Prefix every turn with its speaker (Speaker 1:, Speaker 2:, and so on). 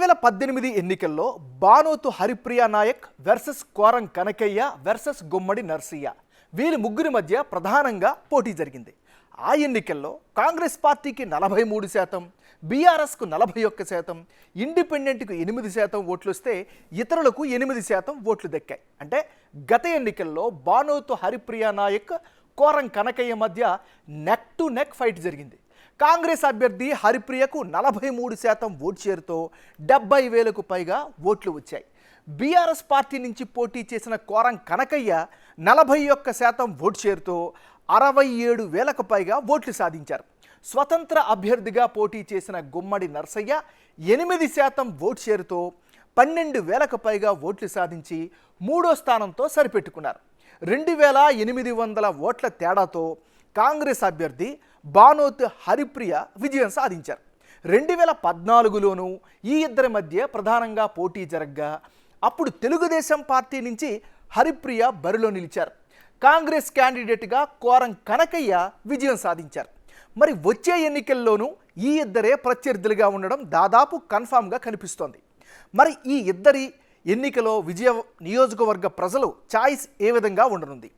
Speaker 1: 2018 ఎన్నికల్లో Banothu Haripriya Nayak versus Koram Kanakaiah versus Gummadi Narsaiah వీరి ముగ్గురి మధ్య ప్రధానంగా పోటీ జరిగింది. ఆ ఎన్నికల్లో కాంగ్రెస్ పార్టీకి 43%, బీఆర్ఎస్కు 41%, ఇండిపెండెంట్కు 8% ఓట్లు వస్తే ఇతరులకు 8% ఓట్లు దక్కాయి. అంటే గత ఎన్నికల్లో బానోతు హరిప్రియ నాయక్ కోరం కనకయ్య మధ్య నెక్ టు నెక్ ఫైట్ జరిగింది. కాంగ్రెస్ అభ్యర్థి హరిప్రియకు 43% ఓటు షేరుతో 70,000కు పైగా ఓట్లు వచ్చాయి. బీఆర్ఎస్ పార్టీ నుంచి పోటీ చేసిన కోరం కనకయ్య 41% ఓటు షేరుతో 67,000కు పైగా ఓట్లు సాధించారు. స్వతంత్ర అభ్యర్థిగా పోటీ చేసిన గుమ్మడి నర్సయ్య 8% ఓటు షేరుతో 12,000కు పైగా ఓట్లు సాధించి 3వ స్థానంతో సరిపెట్టుకున్నారు. 2,800 ఓట్ల తేడాతో కాంగ్రెస్ అభ్యర్థి బానోతు హరిప్రియ విజయం సాధించారు. 2014లోనూ ఈ ఇద్దరి మధ్య ప్రధానంగా పోటీ జరగ్గా అప్పుడు తెలుగుదేశం పార్టీ నుంచి హరిప్రియ బరిలో నిలిచారు. కాంగ్రెస్ క్యాండిడేట్గా కోరం కనకయ్య విజయం సాధించారు. మరి వచ్చే ఎన్నికల్లోనూ ఈ ఇద్దరే ప్రత్యర్థులుగా ఉండడం దాదాపు కన్ఫామ్గా కనిపిస్తోంది. మరి ఈ ఇద్దరి ఎన్నికలో నియోజకవర్గ ప్రజలు ఛాయిస్ ఏ విధంగా ఉండనుంది?